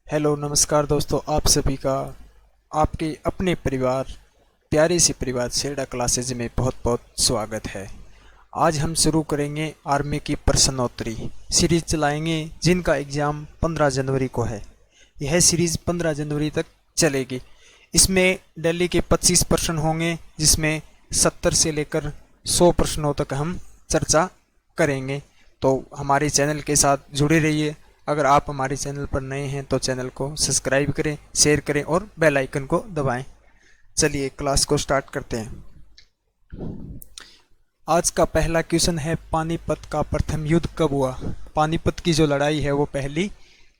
Hello नमस्कार दोस्तों, आप सभी का आपके अपने परिवार प्यारे से परिवार सेड़ा क्लासेज में बहुत बहुत स्वागत है। आज हम शुरू करेंगे आर्मी की प्रश्नोत्तरी सीरीज चलाएंगे जिनका एग्ज़ाम 15 जनवरी को है। यह सीरीज़ 15 जनवरी तक चलेगी। इसमें दिल्ली के 25 प्रश्न होंगे जिसमें 70 से लेकर 100 प्रश्नों तक हम चर्चा करेंगे। तो हमारे चैनल के साथ जुड़े रहिए। अगर आप हमारे चैनल पर नए हैं तो चैनल को सब्सक्राइब करें, शेयर करें और बेल आइकन को दबाएं। चलिए क्लास को स्टार्ट करते हैं। आज का पहला क्वेश्चन है, पानीपत का प्रथम युद्ध कब हुआ? पानीपत की जो लड़ाई है वो पहली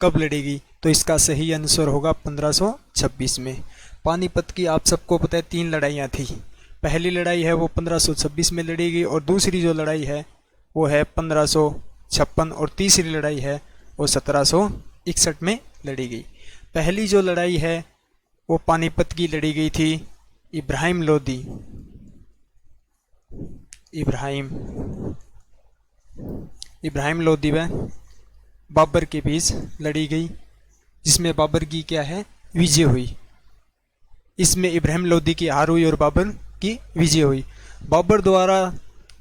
कब लड़ेगी? तो इसका सही आंसर होगा 1526 में। पानीपत की आप सबको पता है 3 लड़ाइयाँ थी। पहली लड़ाई है वो 1526 में लड़ेगी और दूसरी जो लड़ाई है वो है 1556 और तीसरी लड़ाई है वो 1761 में लड़ी गई। पहली जो लड़ाई है वो पानीपत की लड़ी गई थी इब्राहिम लोदी व बाबर के बीच लड़ी गई, जिसमें बाबर की क्या है विजय हुई। इसमें इब्राहिम लोदी की हार हुई और बाबर की विजय हुई। बाबर द्वारा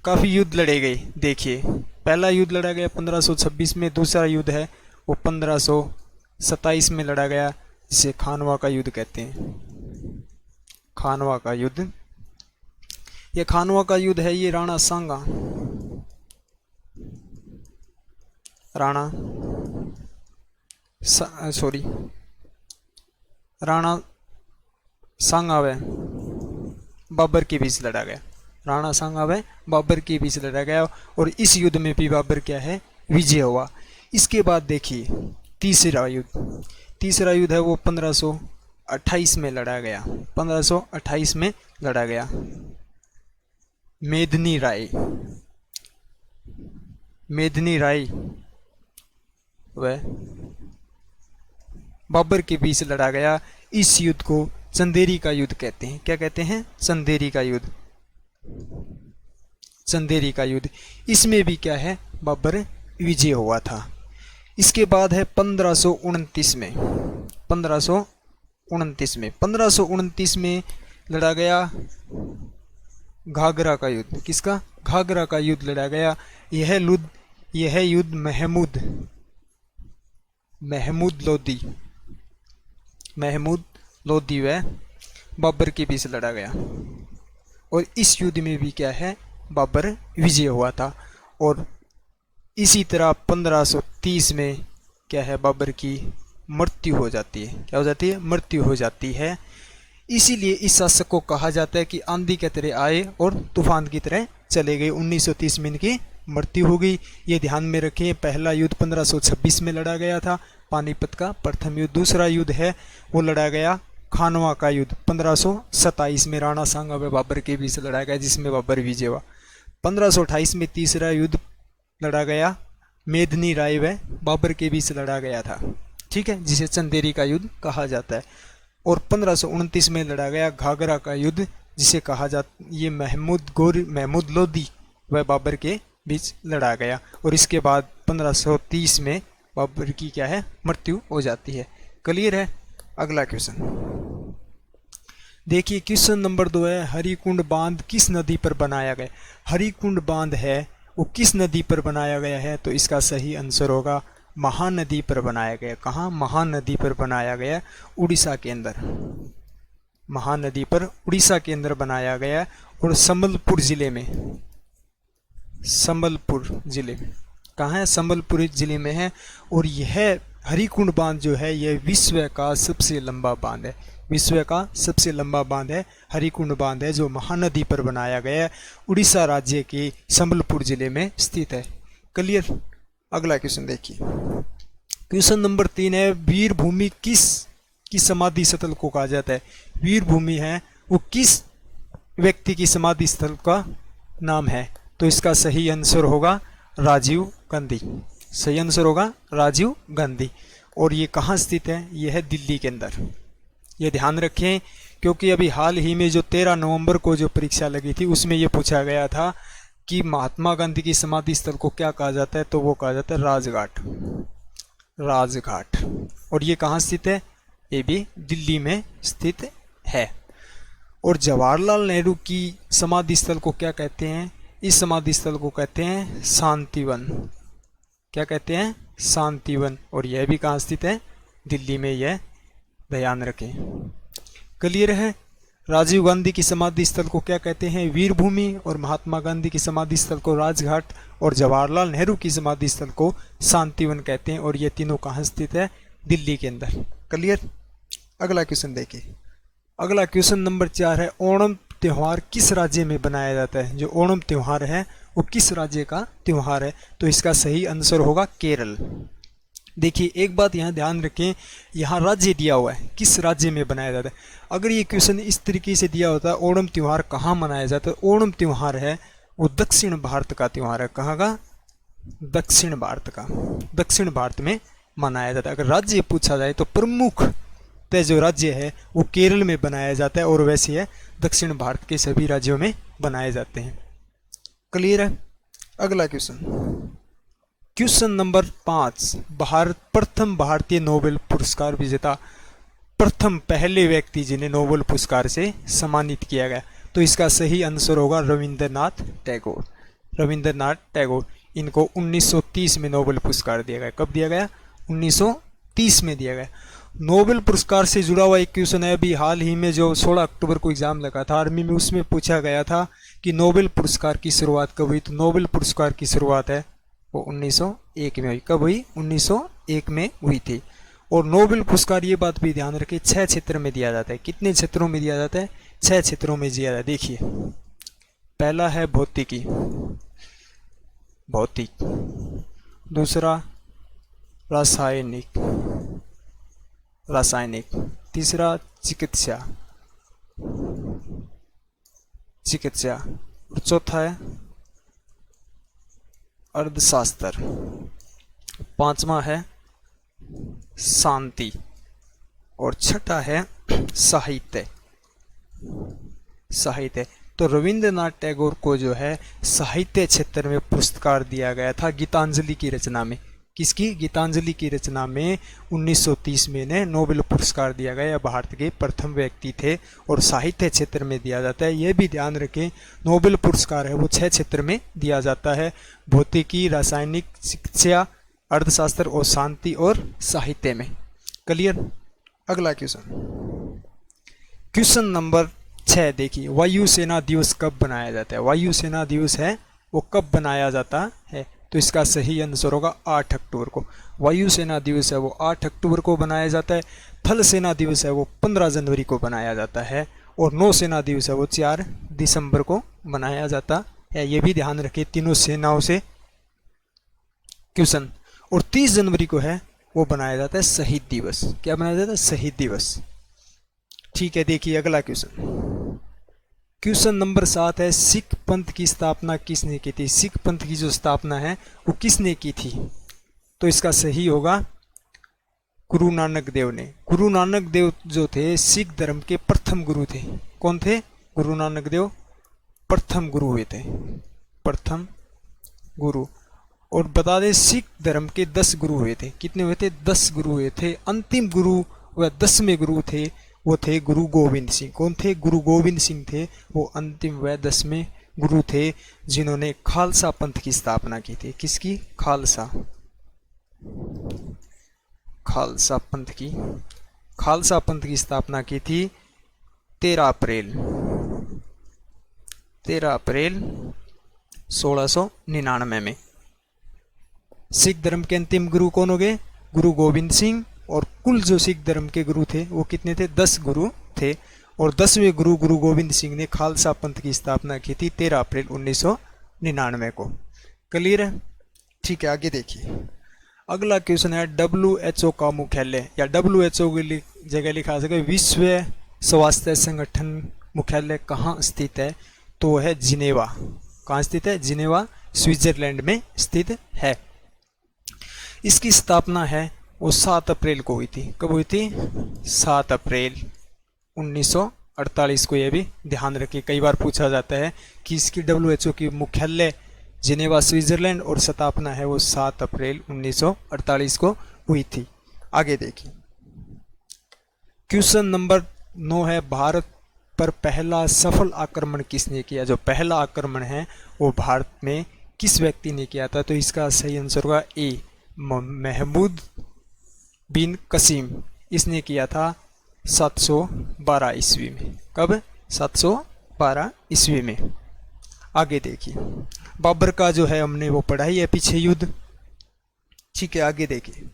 काफ़ी युद्ध लड़े गए। देखिए, पहला युद्ध लड़ा गया 1526 में, दूसरा युद्ध है वो 1527 में लड़ा गया, जिसे खानवा का युद्ध कहते हैं। खानवा का युद्ध, ये खानवा का युद्ध है, ये राणा सांगा व बाबर के बीच लड़ा गया। राणा सांगा व बाबर के बीच लड़ा गया और इस युद्ध में भी बाबर क्या है विजय हुआ। इसके बाद देखिए तीसरा युद्ध है वो 1528 में लड़ा गया। 1528 में लड़ा गया। मेदिनी राय व बाबर के बीच लड़ा गया। इस युद्ध को चंदेरी का युद्ध कहते हैं। क्या कहते हैं? चंदेरी का युद्ध। इसमें भी क्या है बाबर विजय हुआ था। इसके बाद है 1529 में। 1529 में लड़ा गया घाघरा का युद्ध। किसका? घाघरा का युद्ध लड़ा गया। यह युद्ध महमूद लोदी व बाबर के बीच लड़ा गया और इस युद्ध में भी क्या है बाबर विजय हुआ था। और इसी तरह 1530 में क्या है बाबर की मृत्यु हो जाती है। क्या हो जाती है? मृत्यु हो जाती है। इसीलिए इस शासक को कहा जाता है कि आंधी की तरह आए और तूफान की तरह चले गए। 1930 में इनकी मृत्यु हो गई। ये ध्यान में रखें। पहला युद्ध 1526 में लड़ा गया था, पानीपत का प्रथम युद्ध। दूसरा युद्ध है वो लड़ा गया खानवा का युद्ध 1527 में, राणा सांगा व बाबर के बीच लड़ा गया, जिसमें बाबर विजय हुआ। 1528 में तीसरा युद्ध लड़ा गया मेदिनी राय व बाबर के बीच लड़ा गया था, ठीक है, जिसे चंदेरी का युद्ध कहा जाता है। और 1529 में लड़ा गया घाघरा का युद्ध, जिसे कहा जाता ये महमूद लोदी व बाबर के बीच लड़ा गया। और इसके बाद 1530 में बाबर की क्या है मृत्यु हो जाती है। क्लियर है? अगला क्वेश्चन देखिए, क्वेश्चन नंबर 2 है, हरिकुंड बांध किस नदी पर बनाया गया? हरिकुंड बांध है वो किस नदी पर बनाया गया है? तो इसका सही आंसर होगा महानदी पर बनाया गया। कहाँ? महानदी पर बनाया गया, उड़ीसा के अंदर। महानदी पर उड़ीसा के अंदर बनाया गया और संबलपुर जिले में कहाँ है? संबलपुर जिले में है। और यह हरिकुंड बांध जो है यह विश्व का सबसे लंबा बांध है। विश्व का सबसे लंबा बांध है हरिकुंड बांध है, जो महानदी पर बनाया गया है, उड़ीसा राज्य के संबलपुर जिले में स्थित है। क्लियर? अगला क्वेश्चन देखिए, क्वेश्चन नंबर 3 है, वीरभूमि किस समाधि स्थल को कहा जाता है? वीरभूमि है वो किस व्यक्ति की समाधि स्थल का नाम है? तो इसका सही आंसर होगा राजीव गांधी। सही आंसर होगा राजीव गांधी। और ये कहाँ स्थित है? यह है दिल्ली के अंदर। ये ध्यान रखें, क्योंकि अभी हाल ही में जो 13 नवंबर को जो परीक्षा लगी थी उसमें ये पूछा गया था कि महात्मा गांधी की समाधि स्थल को क्या कहा जाता है? तो वो कहा जाता है राजघाट। राजघाट। और ये कहाँ स्थित है? ये भी दिल्ली में स्थित है। और जवाहरलाल नेहरू की समाधि स्थल को क्या कहते हैं? इस समाधि स्थल को कहते हैं शांतिवन। क्या कहते हैं? शांतिवन। और यह भी कहाँ स्थित है? दिल्ली में। यह ध्यान रखें। क्लियर है? राजीव गांधी की समाधि स्थल को क्या कहते हैं? वीरभूमि। और महात्मा गांधी की समाधि स्थल को राजघाट। और जवाहरलाल नेहरू की समाधि स्थल को शांतिवन कहते हैं। और ये तीनों कहाँ स्थित है? दिल्ली के अंदर। क्लियर? अगला क्वेश्चन देखिए। अगला क्वेश्चन नंबर 4 है, ओणम त्यौहार किस राज्य में बनाया जाता है? जो ओणम त्यौहार है वो किस राज्य का त्यौहार है? तो इसका सही आंसर होगा केरल। देखिए एक बात यहाँ ध्यान रखें, यहाँ राज्य दिया हुआ है, किस राज्य में बनाया जाता है। अगर ये क्वेश्चन इस तरीके से दिया होता है ओणम त्यौहार कहाँ मनाया जाता है, ओणम त्यौहार है वो दक्षिण भारत का त्यौहार है। कहाँ का? दक्षिण भारत का। दक्षिण भारत में मनाया जाता है। अगर राज्य पूछा जाए तो प्रमुख जो राज्य है वो केरल में बनाया जाता है, और वैसे है दक्षिण भारत के सभी राज्यों में बनाए जाते हैं। क्लियर है? अगला क्वेश्चन, क्वेश्चन नंबर 5, प्रथम भारतीय नोबेल पुरस्कार विजेता, प्रथम पहले व्यक्ति जिन्हें नोबेल पुरस्कार से सम्मानित किया गया। तो इसका सही आंसर होगा रविंद्रनाथ टैगोर। रविंद्रनाथ टैगोर, इनको 1930 में नोबेल पुरस्कार दिया गया। कब दिया गया? 1930 में दिया गया। नोबेल पुरस्कार से जुड़ा हुआ एक क्वेश्चन है, अभी हाल ही में जो 16 अक्टूबर को एग्जाम लगा था आर्मी में, उसमें पूछा गया था कि नोबेल पुरस्कार की शुरुआत कब हुई? तो नोबेल पुरस्कार की शुरुआत है वो 1901 में हुई। कब हुई? 1901 में हुई थी। और नोबेल पुरस्कार, ये बात भी ध्यान रखें, 6 क्षेत्र में दिया जाता है। कितने क्षेत्रों में दिया जाता है? 6 क्षेत्रों में दिया जाता है। देखिए पहला है भौतिकी, भौतिक। दूसरा रासायनिक, रासायनिक। तीसरा चिकित्सा, चिकित्सा। और चौथा है अर्थशास्त्र। पांचवा है शांति। और छठा है साहित्य, साहित्य। तो रविंद्रनाथ टैगोर को जो है साहित्य क्षेत्र में पुरस्कार दिया गया था गीतांजलि की रचना में। किसकी? गीतांजलि की रचना में 1930 में इन्हें नोबेल पुरस्कार दिया गया। यह भारत के प्रथम व्यक्ति थे और साहित्य क्षेत्र में दिया जाता है। यह भी ध्यान रखें, नोबेल पुरस्कार है वो 6 क्षेत्र में दिया जाता है, भौतिकी, रासायनिक, शिक्षा, अर्थशास्त्र और शांति और साहित्य में। क्लियर? अगला क्वेश्चन, क्वेश्चन नंबर 6 देखिए, वायुसेना दिवस कब बनाया जाता है? वायुसेना दिवस है वो कब बनाया जाता है? तो इसका सही आंसर होगा 8 अक्टूबर को। वायुसेना दिवस है वो 8 अक्टूबर को बनाया जाता है। थल सेना दिवस है वो 15 जनवरी को बनाया जाता है। और नौसेना दिवस है वो 4 दिसंबर को बनाया जाता है। ये भी ध्यान रखिए तीनों सेनाओं से क्वेश्चन। और 30 जनवरी को है वो बनाया जाता है शहीद दिवस। क्या बनाया जाता है? शहीद दिवस। ठीक है, देखिए अगला क्वेश्चन, क्वेश्चन नंबर 7 है, सिख पंथ की स्थापना किसने की थी? सिख पंथ की जो स्थापना है वो किसने की थी? तो इसका सही होगा गुरु नानक देव ने। गुरु नानक देव जो थे सिख धर्म के प्रथम गुरु थे। कौन थे? गुरु नानक देव प्रथम गुरु हुए थे, प्रथम गुरु। और बता दें सिख धर्म के 10 गुरु हुए थे। कितने हुए थे? 10 गुरु हुए थे। अंतिम गुरु व 10वें गुरु थे वो थे गुरु गोविंद सिंह। कौन थे? गुरु गोविंद सिंह थे वो अंतिम व 10वें गुरु थे जिन्होंने खालसा पंथ की स्थापना की थी। किसकी? खालसा, खालसा पंथ की, खालसा पंथ की स्थापना की थी 13 अप्रैल 1699 में। सिख धर्म के अंतिम गुरु कौन हो गए? गुरु गोविंद सिंह। और कुल जो सिख धर्म के गुरु थे वो कितने थे? 10 गुरु थे। और 10वें गुरु गुरु गोविंद सिंह ने खालसा पंथ की स्थापना की थी 13 अप्रैल 1999 को। क्लियर है? ठीक है, आगे देखिए। अगला क्वेश्चन है, WHO का मुख्यालय, या WHO की जगह लिखा सके विश्व स्वास्थ्य संगठन मुख्यालय कहाँ स्थित है? तो है जिनेवा। कहाँ स्थित है? जिनेवा, स्विट्जरलैंड में स्थित है। इसकी स्थापना है वो 7 अप्रैल को हुई थी। कब हुई थी? 7 अप्रैल 1948 को। यह भी ध्यान रखिए, कई बार पूछा जाता है कि इसकी WHO की मुख्यालय जिनेवा स्विट्जरलैंड और स्थापना है वो 7 अप्रैल 1948 को हुई थी। आगे देखिए, क्वेश्चन नंबर 9 है, भारत पर पहला सफल आक्रमण किसने किया? जो पहला आक्रमण है वो भारत में किस व्यक्ति ने किया था? तो इसका सही आंसर होगा ए, महमूद बिन कसीम। इसने किया था 712 ईस्वी में। कब? 712 ईस्वी में। आगे देखिए, बाबर का जो है हमने वो पढ़ा ही है पीछे युद्ध। ठीक है, आगे देखिए,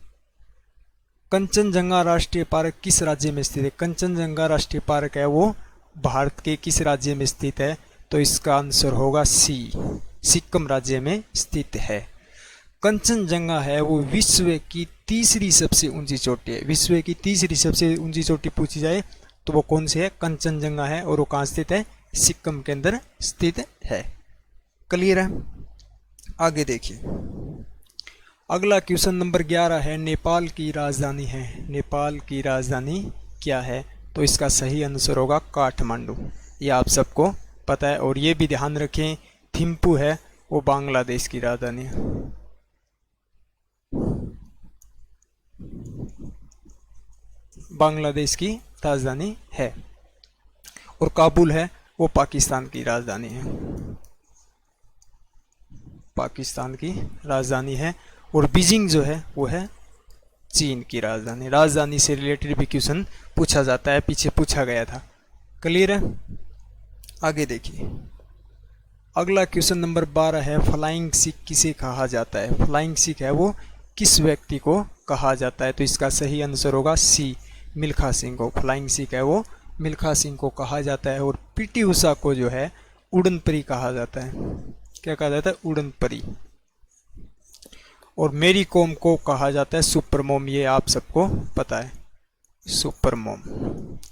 कंचनजंगा राष्ट्रीय पार्क किस राज्य में स्थित है? कंचनजंगा राष्ट्रीय पार्क है वो भारत के किस राज्य में स्थित है? तो इसका आंसर होगा सी, सिक्किम राज्य में स्थित है। कंचनजंगा है वो विश्व की तीसरी सबसे ऊंची चोटी है। विश्व की तीसरी सबसे ऊंची चोटी पूछी जाए तो वो कौन सी है? कंचनजंगा है, और वो कहाँ स्थित है? सिक्किम के अंदर स्थित है। क्लियर है? आगे देखिए, अगला क्वेश्चन नंबर 11 है, नेपाल की राजधानी है। नेपाल की राजधानी क्या है? तो इसका सही आंसर होगा काठमांडू। ये आप सबको पता है, और ये भी ध्यान रखें थिम्पू है वो बांग्लादेश की राजधानी है। बांग्लादेश की राजधानी है। और काबुल है वो पाकिस्तान की राजधानी है। पाकिस्तान की राजधानी है। और बीजिंग जो है वो है चीन की राजधानी। राजधानी से रिलेटेड भी क्वेश्चन पूछा जाता है, पीछे पूछा गया था। क्लियर है? आगे देखिए, अगला क्वेश्चन नंबर 12 है, फ्लाइंग सिख किसे कहा जाता है? फ्लाइंग सिख है वो किस व्यक्ति को कहा जाता है? तो इसका सही आंसर होगा सी, मिल्खा सिंह को। फ्लाइंग सिख है वो मिल्खा सिंह को कहा जाता है। और पीटी उषा को जो है उड़न परी कहा जाता है। क्या कहा जाता है? उड़न परी। और मेरी कॉम को कहा जाता है सुपर मॉम। ये आप सबको पता है, सुपर मॉम।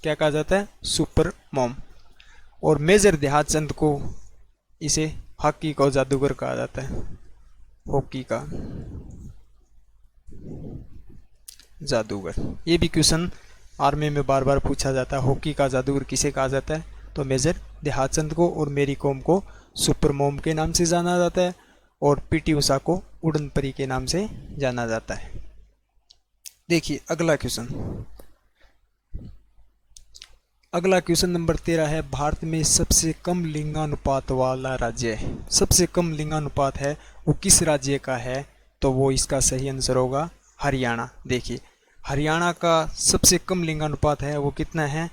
क्या कहा जाता है? Super mom. और मेजर ध्यानचंद को इसे हॉकी का जादूगर कहा जाता है। हॉकी का जादूगर। ये भी क्वेश्चन आर्मी में बार बार पूछा जाता है। हॉकी का जादूगर किसे कहा जाता है? तो मेजर ध्यानचंद को। और मेरी कॉम को सुपर मॉम के नाम से जाना जाता है। और पीटी उषा को उड़न परी के नाम से जाना जाता है। देखिए अगला क्वेश्चन। अगला क्वेश्चन नंबर 13 है, भारत में सबसे कम लिंगानुपात वाला राज्य है। सबसे कम लिंगानुपात है वो किस राज्य का है? तो वो इसका सही आंसर होगा हरियाणा। देखिए हरियाणा का सबसे कम लिंगानुपात है वो कितना है?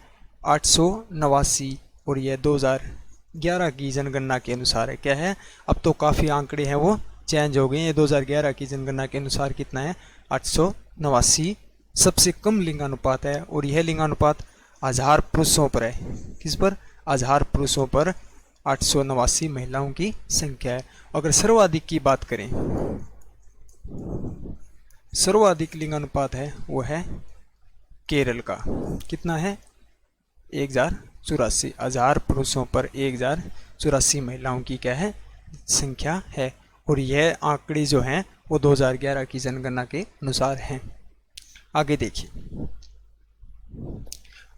889। और यह 2011 की जनगणना के अनुसार है। क्या है? अब तो काफ़ी आंकड़े हैं वो चेंज हो गए हैं। 2011 की जनगणना के अनुसार कितना है? 889 सबसे कम लिंगानुपात है। और यह लिंगानुपात 1000 पुरुषों पर है। किस पर? 1000 पुरुषों पर 889 महिलाओं की संख्या है। अगर सर्वाधिक की बात करें, सर्वाधिक लिंगानुपात है वो है केरल का। कितना है? 1084। 1000 पुरुषों पर 1084 महिलाओं की क्या है? संख्या है। और यह आंकड़े जो हैं वो 2011 की जनगणना के अनुसार हैं। आगे देखिए,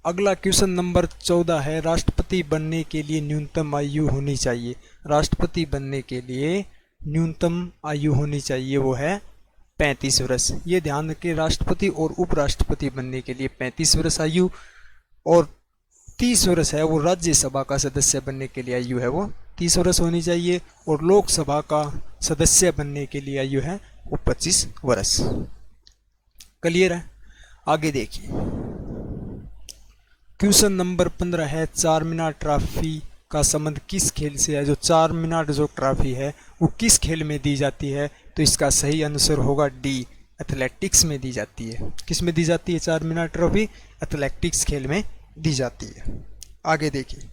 अगला क्वेश्चन नंबर 14 है, राष्ट्रपति बनने के लिए न्यूनतम आयु होनी चाहिए। राष्ट्रपति बनने के लिए न्यूनतम आयु होनी चाहिए वो है 35 वर्ष। ये ध्यान रखें, राष्ट्रपति और उपराष्ट्रपति बनने के लिए 35 वर्ष आयु, और 30 वर्ष है वो राज्यसभा का सदस्य बनने के लिए आयु है वो 30 वर्ष होनी चाहिए। और लोकसभा का सदस्य बनने के लिए आयु है वो 25 वर्ष। क्लियर है? आगे देखिए, क्वेश्चन नंबर 15 है, 4 मीनार ट्रॉफी का संबंध किस खेल से है? जो 4 मीनार जो ट्रॉफी है वो किस खेल में दी जाती है? तो इसका सही आंसर होगा डी, एथलेटिक्स में दी जाती है। किस में दी जाती है 4 मीनार ट्रॉफी? एथलेटिक्स खेल में दी जाती है। आगे देखिए,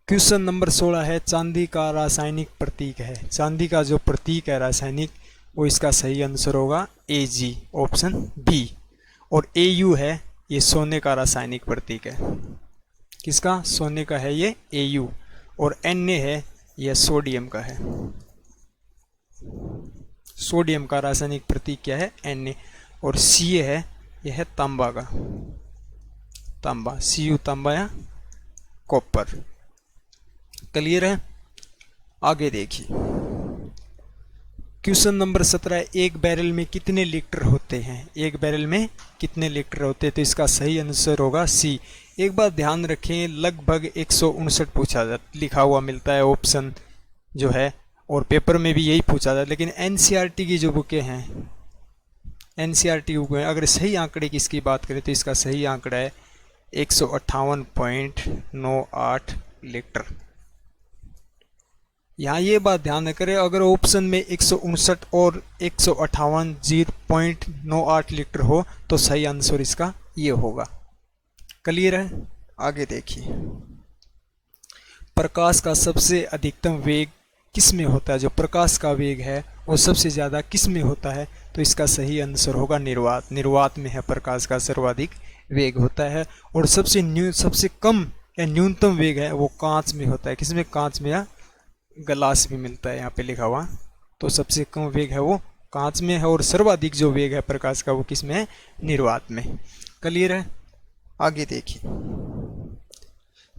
क्वेश्चन नंबर 16 है, चांदी का रासायनिक प्रतीक है। चांदी का जो प्रतीक है रासायनिक, वो इसका सही आंसर होगा AG, ऑप्शन बी। और AU है ये सोने का रासायनिक प्रतीक है। किसका? सोने का है ये AU। और Na है यह सोडियम का है। सोडियम का रासायनिक प्रतीक क्या है? Na। और Ca है यह है तांबा का, तांबा, Cu तांबा या कॉपर। क्लियर है? आगे देखिए, क्वेश्चन नंबर 17, एक बैरल में कितने लीटर होते हैं? एक बैरल में कितने लीटर होते हैं? तो इसका सही आंसर होगा सी। एक बात ध्यान रखें, लगभग 159 पूछा जाता, लिखा हुआ मिलता है ऑप्शन जो है, और पेपर में भी यही पूछा जाता है। लेकिन एनसीईआरटी की जो बुकें हैं, एनसीईआरटी की बुकें, अगर सही आंकड़े की इसकी बात करें तो इसका सही आंकड़ा है 158.98 लीटर। यहाँ ये बात ध्यान न करें, अगर ऑप्शन में 159 और 158.98 लीटर हो तो सही आंसर इसका ये होगा। क्लियर है? आगे देखिए, प्रकाश का सबसे अधिकतम वेग किस में होता है? जो प्रकाश का वेग है वो सबसे ज़्यादा किस में होता है? तो इसका सही आंसर होगा निर्वात। निर्वात में है प्रकाश का सर्वाधिक वेग होता है। और सबसे कम या न्यूनतम वेग है वो कांच में होता है। किसमें? कांच में या ग्लास भी मिलता है यहाँ पे लिखा हुआ। तो सबसे कम वेग है वो कांच में है, और सर्वाधिक जो वेग है प्रकाश का वो किस में है? निर्वात में। क्लियर है? आगे देखिए,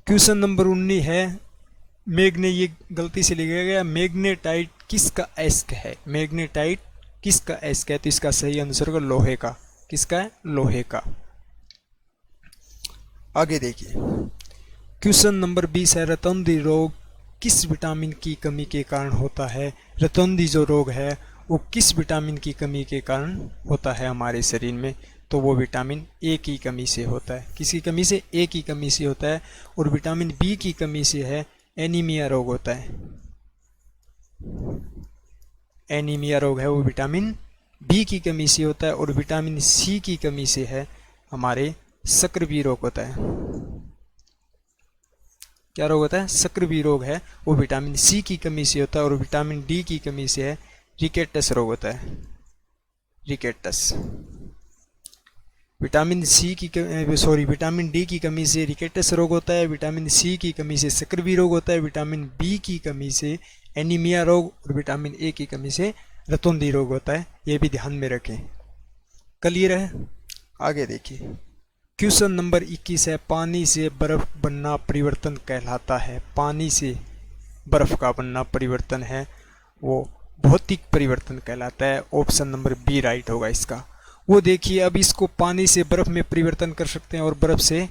क्वेश्चन नंबर 19 है, ये गलती से लिखा गया, मैग्नेटाइट किसका अयस्क है? मैग्नेटाइट किसका अयस्क है? तो इसका सही आंसर होगा लोहे का। किसका है? लोहे का। आगे देखिए, क्वेश्चन नंबर 20 है, रतौंधी रोग किस विटामिन की कमी के कारण होता है? रतौंधी जो रोग है वो किस विटामिन की कमी के कारण होता है हमारे शरीर में? तो वो विटामिन ए की कमी से होता है। किसकी कमी से? ए की कमी से होता है। और विटामिन बी की कमी से है एनीमिया रोग होता है। एनीमिया रोग है वो विटामिन बी की कमी से होता है। और विटामिन सी की कमी से है हमारे सक्रिय रोग होता है। क्या रोग होता है? सक्रिय रोग है वो विटामिन सी की कमी से होता है। और विटामिन डी की कमी से है रिकेटस रोग होता है। रिकेटस। विटामिन डी की कमी से रिकेटस रोग होता है। विटामिन सी की कमी से सक्रिय रोग होता है। विटामिन बी की कमी से एनीमिया रोग, और विटामिन ए की कमी से रतौंधी रोग होता है। ये भी ध्यान में रखें। क्लियर है? आगे देखिए, क्वेश्चन नंबर 21 है, पानी से बर्फ बनना परिवर्तन कहलाता है। पानी से बर्फ का बनना परिवर्तन है वो भौतिक परिवर्तन कहलाता है। ऑप्शन नंबर बी राइट होगा इसका। वो देखिए, अब इसको पानी से बर्फ में परिवर्तन कर सकते हैं और बर्फ से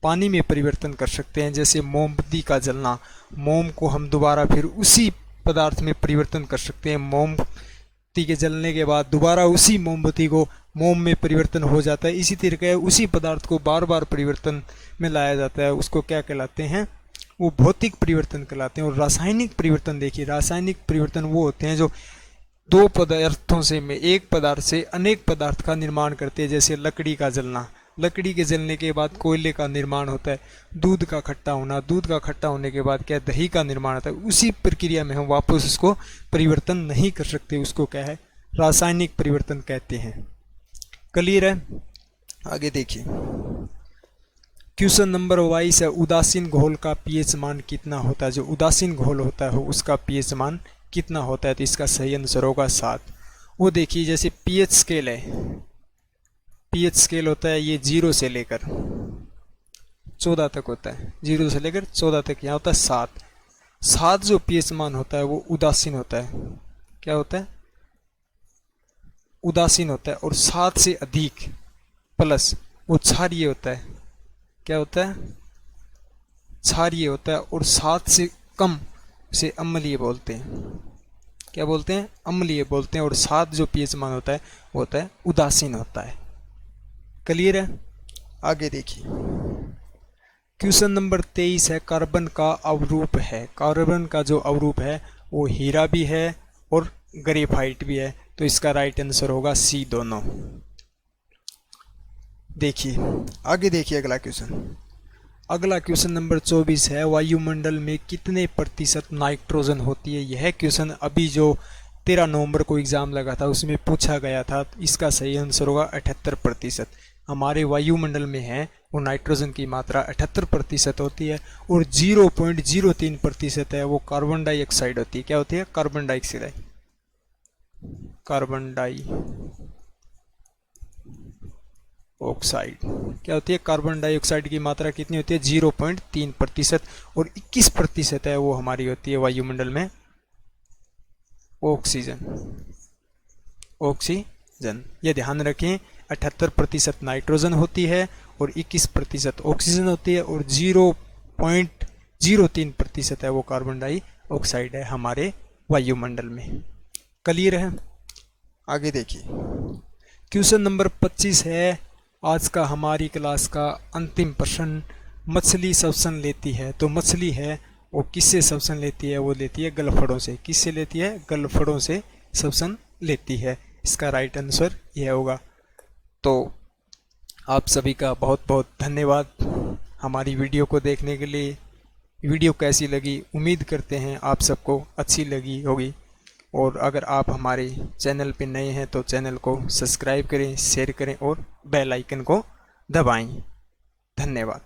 पानी में परिवर्तन कर सकते हैं। जैसे मोमबत्ती का जलना, मोम को हम दोबारा फिर उसी पदार्थ में परिवर्तन कर सकते हैं। मोमबत्ती के जलने के बाद दोबारा उसी मोमबत्ती को मोम में परिवर्तन हो जाता है। इसी तरीके उसी पदार्थ को बार बार परिवर्तन में लाया जाता है। उसको क्या कहलाते हैं? वो भौतिक परिवर्तन कहलाते हैं। और रासायनिक परिवर्तन देखिए, रासायनिक परिवर्तन वो होते हैं जो दो पदार्थों से में एक पदार्थ से अनेक पदार्थ का निर्माण करते हैं। जैसे लकड़ी का जलना, लकड़ी के जलने के बाद कोयले का निर्माण होता है। दूध का खट्टा होना, दूध का खट्टा होने के बाद क्या दही का निर्माण होता है। उसी प्रक्रिया में हम वापस उसको परिवर्तन नहीं कर सकते। उसको क्या है? रासायनिक परिवर्तन कहते हैं। क्लियर है? आगे देखिए, क्वेश्चन नंबर 22 है, उदासीन घोल का पीएच मान कितना होता है? जो उदासीन घोल होता है उसका पीएच मान कितना होता है? तो इसका सही आंसर होगा 7। वो देखिए, जैसे पीएच स्केल है, पीएच स्केल होता है ये 0 से लेकर 14 तक होता है। 0 से लेकर 14 तक यहाँ होता है 7। 7 जो पीएच मान होता है वो उदासीन होता है। क्या होता है? उदासीन होता है। और 7 से अधिक प्लस वो क्षारीय होता है। क्या होता है? क्षारीय होता है। और 7 से कम से अम्लीय बोलते हैं। क्या बोलते हैं? अम्लीय बोलते हैं। और 7 जो पीएच मान होता है वो होता है उदासीन होता है। क्लियर है? आगे देखिए, क्वेश्चन नंबर 23 है, कार्बन का अवरूप है। कार्बन का जो अवरूप है वो हीरा भी है और ग्रेफाइट भी है। तो इसका राइट आंसर होगा सी दोनों। देखिए आगे देखिए अगला क्वेश्चन। अगला क्वेश्चन नंबर 24 है, वायुमंडल में कितने प्रतिशत नाइट्रोजन होती है? यह क्वेश्चन अभी जो 13 नवंबर को एग्जाम लगा था उसमें पूछा गया था। इसका सही आंसर होगा 78%। हमारे वायुमंडल में है वो नाइट्रोजन की मात्रा 78% होती है। और 0.03% है वो कार्बन डाइऑक्साइड होती है। क्या होती है? Carbon dioxide. कार्बन डाइऑक्साइड क्या होती है? कार्बन डाइऑक्साइड की मात्रा कितनी होती है? 0.3%। और 21% है वो हमारी होती है वायुमंडल में ऑक्सीजन। ऑक्सीजन। ये ध्यान रखें, 78% नाइट्रोजन होती है और 21% ऑक्सीजन होती है और 0.03% है वो कार्बन डाइऑक्साइड है हमारे वायुमंडल में। क्लियर है? आगे देखिए, क्वेश्चन नंबर 25 है आज का हमारी क्लास का अंतिम प्रश्न। मछली श्वसन लेती है, तो मछली है वो किससे श्वसन लेती है? वो लेती है गलफड़ों से। किससे लेती है? गलफड़ों से श्वसन लेती है। इसका राइट आंसर यह होगा। तो आप सभी का बहुत बहुत धन्यवाद हमारी वीडियो को देखने के लिए। वीडियो कैसी लगी? उम्मीद करते हैं आप सबको अच्छी लगी होगी। और अगर आप हमारे चैनल पे नए हैं तो चैनल को सब्सक्राइब करें, शेयर करें और बेल आइकन को दबाएं। धन्यवाद।